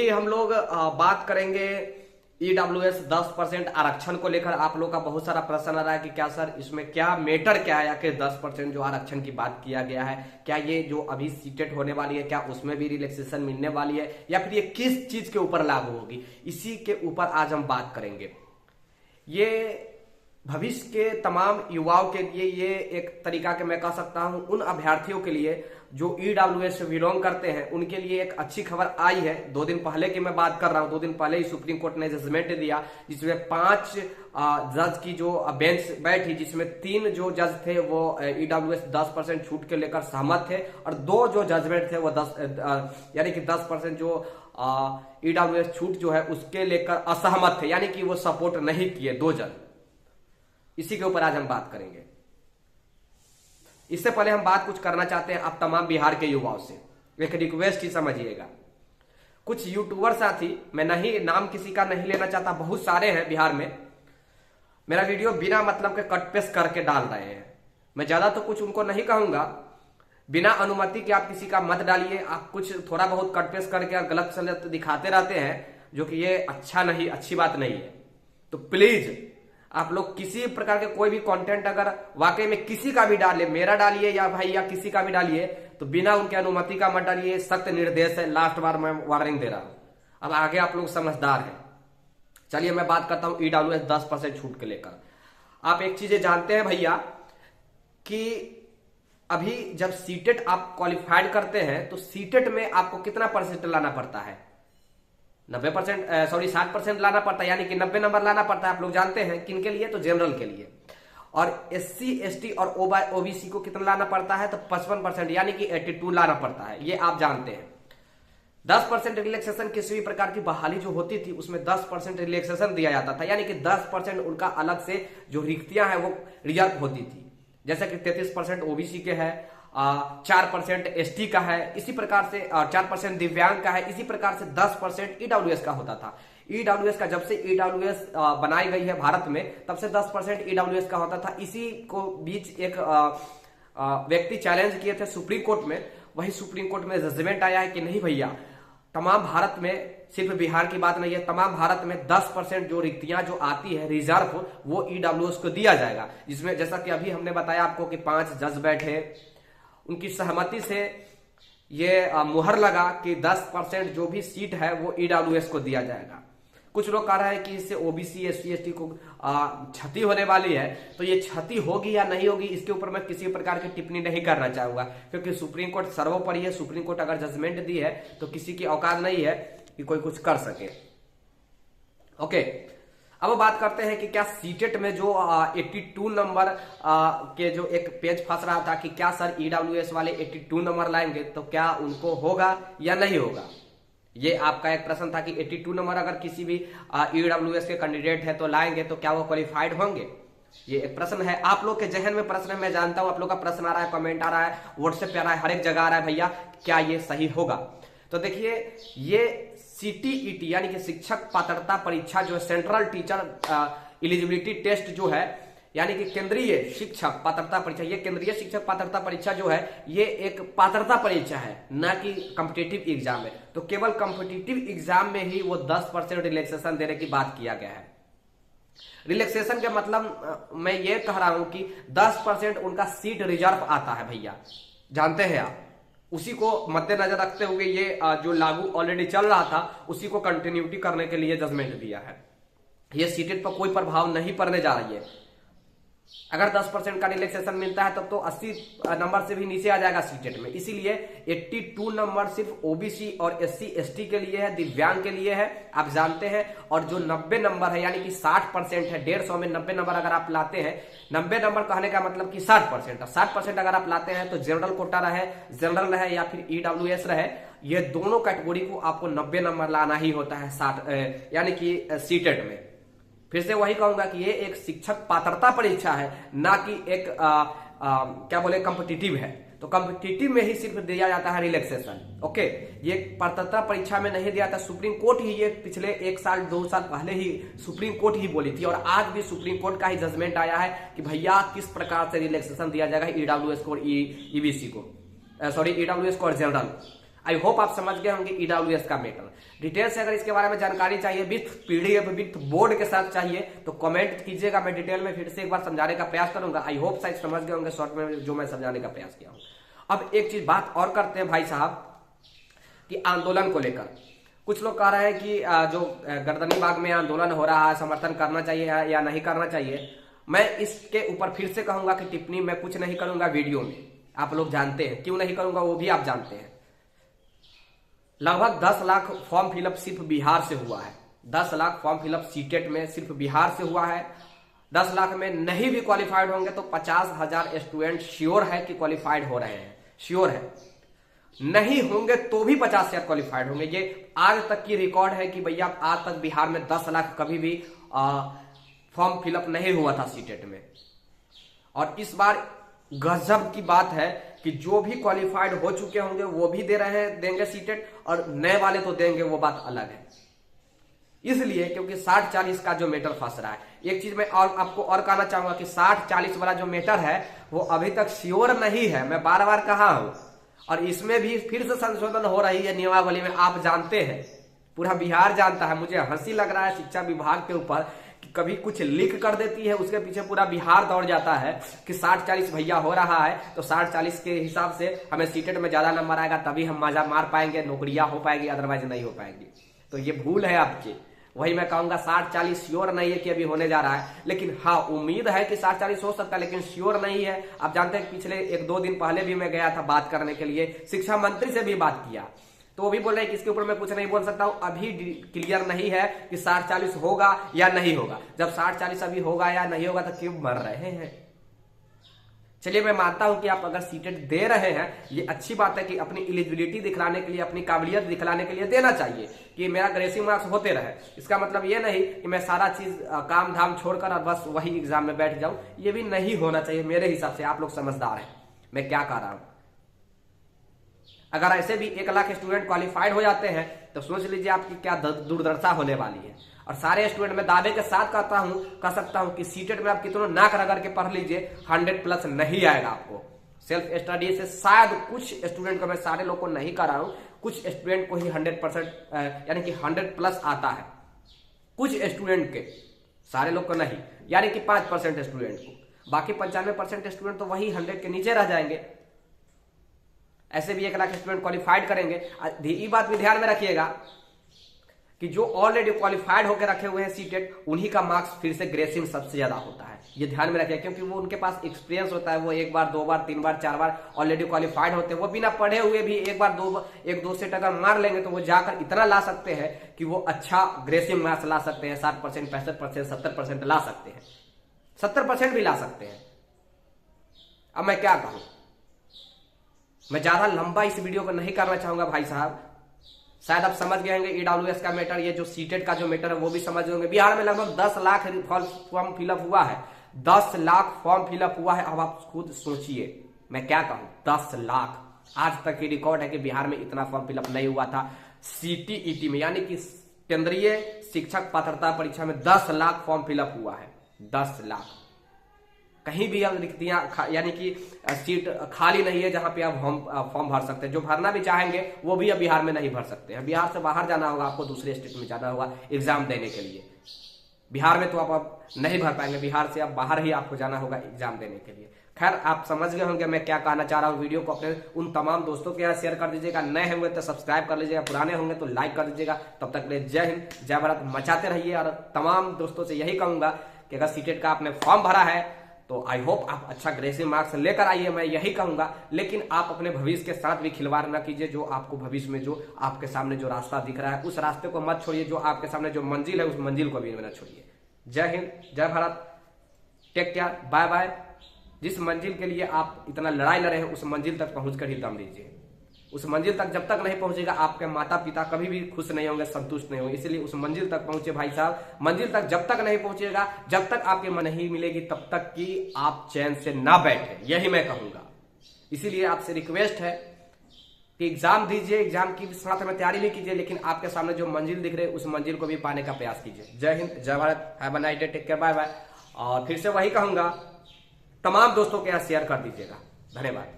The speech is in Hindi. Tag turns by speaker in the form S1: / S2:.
S1: अभी हम लोग बात करेंगे ईडब्ल्यूएस 10% आरक्षण को लेकर। आप लोग का बहुत सारा प्रश्न आ रहा है कि क्या सर इसमें क्या मैटर क्या है, आखिर 10% जो आरक्षण की बात किया गया है, क्या ये जो अभी सीटेट होने वाली है क्या उसमें भी रिलैक्सेशन मिलने वाली है, या फिर ये किस चीज के ऊपर लागू होगी, इसी के ऊपर आज हम बात करेंगे। ये भविष्य के तमाम युवाओं के लिए ये एक तरीका के मैं कह सकता हूं, उन अभ्यर्थियों के लिए जो ईडब्ल्यूएस से बिलोंग करते हैं उनके लिए एक अच्छी खबर आई है। 2 दिन पहले की मैं बात कर रहा हूं, 2 दिन पहले ही सुप्रीम कोर्ट ने जजमेंट दिया जिसमें 5 जज की जो बेंच बैठी, जिसमें 3 जो जज थे वो ईडब्ल्यूएस 10% छूट के लेकर सहमत थे और 2 जो जजमेंट थे वो 10 यानी कि 10% जो ईडब्ल्यूएस छूट जो है उसके लेकर असहमत थे, यानी कि वो सपोर्ट नहीं किए 2 जज। इसी के ऊपर आज हम बात करेंगे। इससे पहले हम बात कुछ करना चाहते हैं आप तमाम बिहार के युवाओं से, एक रिक्वेस्ट ही समझिएगा। कुछ यूट्यूबर साथी, मैं नहीं नाम किसी का नहीं लेना चाहता, बहुत सारे हैं बिहार में, मेरा वीडियो बिना मतलब के कट पेस्ट करके डाल रहे हैं। मैं ज्यादा तो कुछ उनको नहीं कहूंगा, बिना अनुमति के आप किसी का मत डालिए। आप कुछ थोड़ा बहुत कट पेस्ट करके गलत सलत दिखाते रहते हैं, जो कि ये अच्छा नहीं, अच्छी बात नहीं है। तो प्लीज आप लोग किसी प्रकार के कोई भी कंटेंट अगर वाकई में किसी का भी डाले, मेरा डालिए या भाई या किसी का भी डालिए, तो बिना उनके अनुमति का मत डालिए। सख्त निर्देश है, लास्ट बार मैं वार्निंग दे रहा हूं। अब आगे आप लोग समझदार हैं। चलिए मैं बात करता हूं ईडब्ल्यूएस 10% छूट के लेकर। आप एक चीजें जानते हैं भैया कि अभी जब सीटेट आप क्वालिफाइड करते हैं तो सीटेट में आपको कितना परसेंट लाना पड़ता है? 60% लाना पड़ता है, यानी कि 90 नंबर लाना पड़ता है। आप लोग जानते हैं किन के लिए? तो जनरल के लिए। और एससी एसटी और ओबीसी को कितना लाना पड़ता है? तो 55%, यानी कि 82 लाना पड़ता है। ये आप जानते हैं। 10% रिलैक्सेशन किसी भी प्रकार की बहाली जो होती थी उसमें 10% रिलैक्सेशन दिया जाता था, यानी कि 10% उनका अलग से जो रिक्तियां हैं वो रिजर्व होती थी। जैसे कि 33% ओबीसी के है, 4% एसटी का है, इसी प्रकार से 4% दिव्यांग का है, इसी प्रकार से 10% ईडब्ल्यूएस का होता था। ईडब्ल्यूएस का जब से ईडब्ल्यूएस बनाई गई है भारत में तब से 10% ईडब्ल्यूएस का होता था। इसी को बीच एक व्यक्ति चैलेंज किए थे सुप्रीम कोर्ट में, वही सुप्रीम कोर्ट में जजमेंट आया है कि नहीं भैया, तमाम भारत में, सिर्फ बिहार की बात नहीं है, तमाम भारत में 10% जो रिक्तियां जो आती है रिजर्व वो ईडब्ल्यूएस को दिया जाएगा। जिसमें जैसा कि अभी हमने बताया आपको कि 5 जज बैठे, उनकी सहमति से ये मुहर लगा कि 10% जो भी सीट है वो ईडब्ल्यूएस को दिया जाएगा। कुछ लोग कह रहे हैं कि इससे ओबीसी एससी एसटी को क्षति होने वाली है, तो ये क्षति होगी या नहीं होगी इसके ऊपर मैं किसी प्रकार की टिप्पणी नहीं करना चाहूंगा, क्योंकि सुप्रीम कोर्ट सर्वोपरि है। सुप्रीम कोर्ट अगर जजमेंट दी है तो किसी की औकात नहीं है कि कोई कुछ कर सके। ओके, अब बात करते हैं कि क्या सीटेट में जो 82 नंबर के जो एक पेज फंस रहा था कि क्या सर ईडब्ल्यूएस वाले 82 नंबर लाएंगे तो क्या उनको होगा या नहीं होगा। ये आपका एक प्रश्न था कि 82 नंबर अगर किसी भी ईडब्ल्यूएस के कैंडिडेट है तो लाएंगे तो क्या वो क्वालिफाइड होंगे। ये एक प्रश्न है, आप लोग के जहन में प्रश्न है। मैं जानता हूं आप लोग का प्रश्न आ रहा है, कमेंट आ रहा है, व्हाट्सएप पे आ रहा है, हर एक जगह आ रहा है भैया क्या ये सही होगा। तो देखिए, ये सीटीईटी यानी कि शिक्षक पात्रता परीक्षा जो है, सेंट्रल टीचर एलिजिबिलिटी टेस्ट जो है, यानी कि केंद्रीय शिक्षक पात्रता परीक्षा, ये केंद्रीय शिक्षक पात्रता परीक्षा जो है ये एक पात्रता परीक्षा है, ना कि कॉम्पिटिटिव एग्जाम है। तो केवल कॉम्पिटिटिव एग्जाम में ही वो 10% रिलैक्सेशन देने की बात किया गया है। रिलैक्सेशन के मतलब मैं ये कह रहा हूं कि 10% उनका सीट रिजर्व आता है भैया, जानते हैं आप। उसी को मद्देनजर रखते हुए ये जो लागू ऑलरेडी चल रहा था उसी को कंटिन्यूटी करने के लिए जजमेंट दिया है। ये सीटेट पर कोई प्रभाव नहीं पड़ने जा रही है। अगर 10% का रिलैक्सेशन मिलता है तब तो 80 नंबर से भी नीचे आ जाएगा सीटेट में। इसीलिए 82 नंबर सिर्फ ओबीसी और एससी एसटी के लिए है, दिव्यांग के लिए है, आप जानते हैं। और जो 90 नंबर है यानी कि 60% है, 150 में 90 नंबर अगर आप लाते हैं, 90 नंबर कहने का मतलब कि 60%, 60% अगर आप लाते हैं तो जनरल कोटा रहे, जनरल रहे या फिर ईडब्ल्यूएस रहे, ये दोनों कैटेगरी को आपको 90 नंबर लाना ही होता है 60 यानी कि सीटेट में। फिर से वही कहूंगा कि ये एक शिक्षक पात्रता परीक्षा है, ना कि एक क्या बोले कॉम्पिटिटिव है। तो कॉम्पिटिटिव में ही सिर्फ दिया जाता है रिलैक्सेशन। ओके, ये पात्रता परीक्षा में नहीं दिया था। सुप्रीम कोर्ट ही ये पिछले 1 साल 2 साल पहले ही सुप्रीम कोर्ट ही बोली थी, और आज भी सुप्रीम कोर्ट का ही जजमेंट आया है कि भैया किस प्रकार से रिलैक्सेशन दिया जाएगा ईडब्ल्यूएस को और ईबीसी को, सॉरी ईडब्ल्यूएस को और जनरल। आई होप आप समझ गए होंगे ईडब्ल्यूएस का मैटर। डिटेल से अगर इसके बारे में जानकारी चाहिए विथ पीडीएफ विथ बोर्ड के साथ चाहिए तो कमेंट कीजिएगा, मैं डिटेल में फिर से एक बार समझाने का प्रयास करूंगा। आई होप शायद समझ गए होंगे शॉर्ट में जो मैं समझाने का प्रयास किया हूं। अब एक चीज बात और करते हैं भाई साहब कि आंदोलन को लेकर कुछ लोग कह रहे हैं कि जो गर्दनी बाग में आंदोलन हो रहा है समर्थन करना चाहिए या नहीं करना चाहिए। मैं इसके ऊपर फिर से कहूंगा कि टिप्पणी मैं कुछ नहीं करूंगा वीडियो में, आप लोग जानते हैं क्यों नहीं करूंगा, वो भी आप जानते हैं। लगभग 10 लाख फॉर्म फिलअप सिर्फ बिहार से हुआ है, 10 लाख फॉर्म फिलअप सीटेट में सिर्फ बिहार से हुआ है। 10 लाख में नहीं भी क्वालिफाइड होंगे तो 50,000 स्टूडेंट श्योर है कि क्वालिफाइड हो रहे हैं, श्योर है। नहीं होंगे तो भी 50,000 क्वालिफाइड होंगे। ये आज तक की रिकॉर्ड है कि भैया आज तक बिहार में 10 लाख कभी भी फॉर्म फिलअप नहीं हुआ था सीटेट में। और इस बार गजब की बात है कि जो भी क्वालिफाइड हो चुके होंगे वो भी दे रहे हैं, देंगे सीटेट, और नए वाले तो देंगे, वो बात अलग है। इसलिए क्योंकि 60-40 का जो मैटर फंस रहा है। एक चीज मैं और आपको और कहना चाहूंगा कि 60-40 वाला जो मैटर है वो अभी तक श्योर नहीं है, मैं बार बार कहा हूं। और इसमें भी फिर से संशोधन हो रही है नियमावली में, आप जानते हैं, पूरा बिहार जानता है। मुझे हंसी लग रहा है शिक्षा विभाग के ऊपर कि कभी कुछ लीक कर देती है, उसके पीछे पूरा बिहार दौड़ जाता है कि 60-40 भैया हो रहा है तो 60-40 के हिसाब से हमें सीटेट में ज्यादा नंबर आएगा तभी हम मजा मार पाएंगे, नौकरियां हो पाएगी, अदरवाइज नहीं हो पाएगी। तो ये भूल है आपकी। वही मैं कहूंगा 60-40 श्योर नहीं है कि अभी होने जा रहा है, लेकिन हाँ उम्मीद है कि 60-40 हो सकता है, लेकिन श्योर नहीं है। आप जानते हैं पिछले 1-2 दिन पहले भी मैं गया था बात करने के लिए, शिक्षा मंत्री से भी बात किया तो वो भी बोल रहे हैं कि इसके ऊपर मैं कुछ नहीं बोल सकता हूं, अभी क्लियर नहीं है कि 60-40 होगा या नहीं होगा। जब 60-40 अभी होगा या नहीं होगा तो क्यों मर रहे हैं। चलिए मैं मानता हूं कि आप अगर सीटेट दे रहे हैं ये अच्छी बात है कि अपनी एलिजिबिलिटी दिखलाने के लिए, अपनी काबिलियत दिखलाने के लिए देना चाहिए कि मेरा ग्रेसिंग मार्क्स होते रहे। इसका मतलब ये नहीं कि मैं सारा चीज काम धाम छोड़कर और बस वही एग्जाम में बैठ जाऊं, ये भी नहीं होना चाहिए मेरे हिसाब से। आप लोग समझदार हैं मैं क्या कह रहा हूं। अगर ऐसे भी 1 लाख स्टूडेंट क्वालिफाइड हो जाते हैं तो सोच लीजिए आपकी क्या दुर्दशा होने वाली है। और सारे स्टूडेंट में दावे के साथ कह सकता हूं कि सीटेट में आप कितनों नाक रगड़ के पढ़ लीजिए 100+ नहीं आएगा आपको। सेल्फ स्टडी से शायद कुछ स्टूडेंट को, मैं सारे लोग को नहीं कर रहा हूं, कुछ स्टूडेंट को ही 100% यानी कि 100+ आता है, कुछ स्टूडेंट के, सारे लोग को नहीं, यानी कि 5% स्टूडेंट को। बाकी 95% स्टूडेंट तो वही 100 के नीचे रह जाएंगे। ऐसे भी 1 लाख स्टूडेंट क्वालिफाइड करेंगे। ये बात भी ध्यान में रखिएगा कि जो ऑलरेडी क्वालिफाइड होकर रखे हुए हैं सीटेट, उन्हीं का मार्क्स फिर से ग्रेसिंग सबसे ज्यादा होता है। ये ध्यान में रखिएगा क्योंकि वो उनके पास एक्सपीरियंस होता है, वो 1 बार 2 बार 3 बार 4 बार ऑलरेडी क्वालिफाइड होते हैं। वो बिना पढ़े हुए भी 1 2 सेट अगर मार लेंगे तो वो जाकर इतना ला सकते हैं कि वो अच्छा ग्रेसिंग मार्क्स ला सकते हैं, 60%, 65%, 70% ला सकते हैं, 70% भी ला सकते हैं। अब मैं क्या कहूं, मैं ज्यादा लंबा इस वीडियो को नहीं करना चाहूंगा भाई साहब। शायद आप समझ गए होंगे ईडब्ल्यूएस का मैटर, ये जो सीटेट का जो मैटर है वो भी समझ गए होंगे। बिहार में लगभग 10 लाख फॉर्म फिलअप हुआ है, 10 लाख फॉर्म फिलअप हुआ है। अब आप खुद सोचिए मैं क्या कहूं, 10 लाख आज तक की रिकॉर्ड है कि बिहार में इतना फॉर्म फिलअप नहीं हुआ था। सीटीईटी में यानी कि केंद्रीय शिक्षक पात्रता परीक्षा में 10 लाख फॉर्म फिलअप हुआ है, 10 लाख। कहीं भी अब रिक्तियां यानी कि सीट खाली नहीं है जहां पे आप फॉर्म भर सकते हैं। जो भरना भी चाहेंगे वो भी अब बिहार में नहीं भर सकते हैं, बिहार से बाहर जाना होगा आपको, दूसरे स्टेट में जाना होगा एग्जाम देने के लिए। बिहार में तो आप अब नहीं भर पाएंगे, बिहार से अब बाहर ही आपको जाना होगा एग्जाम देने के लिए। खैर आप समझ गए होंगे मैं क्या कहना चाह रहा हूँ। वीडियो को अपने उन तमाम दोस्तों के यहाँ शेयर कर दीजिएगा, नए होंगे तो सब्सक्राइब कर लीजिएगा, पुराने होंगे तो लाइक कर दीजिएगा। तब तक ले जय हिंद, जय भारत, मचाते रहिए। और तमाम दोस्तों से यही कहूंगा कि अगर सीटेट का आपने फॉर्म भरा है तो आई होप आप अच्छा ग्रेसिंग मार्क्स लेकर आइए, मैं यही कहूंगा। लेकिन आप अपने भविष्य के साथ भी खिलवाड़ ना कीजिए। जो आपको भविष्य में जो आपके सामने जो रास्ता दिख रहा है उस रास्ते को मत छोड़िए, जो आपके सामने जो मंजिल है उस मंजिल को भी न छोड़िए। जय हिंद, जय Bharat, take care, bye bye. जिस मंजिल के लिए आप इतना लड़ाई लड़े हैं उस मंजिल तक पहुंचकर ही दम लीजिए। उस मंजिल तक जब तक नहीं पहुंचेगा आपके माता पिता कभी भी खुश नहीं होंगे, संतुष्ट नहीं होंगे। इसलिए उस मंजिल तक पहुंचे भाई साहब। मंजिल तक जब तक नहीं पहुंचेगा, जब तक आपकी मन नहीं मिलेगी, तब तक कि आप चैन से ना बैठे, यही मैं कहूंगा। इसीलिए आपसे रिक्वेस्ट है कि एग्जाम दीजिए, एग्जाम की साथ में तैयारी भी कीजिए, लेकिन आपके सामने जो मंजिल दिख रहे है उस मंजिल को भी पाने का प्रयास कीजिए। जय हिंद, जय Bharat, have a nice day, take care, bye bye. और फिर से वही कहूंगा, तमाम दोस्तों के यहाँ शेयर कर दीजिएगा। धन्यवाद।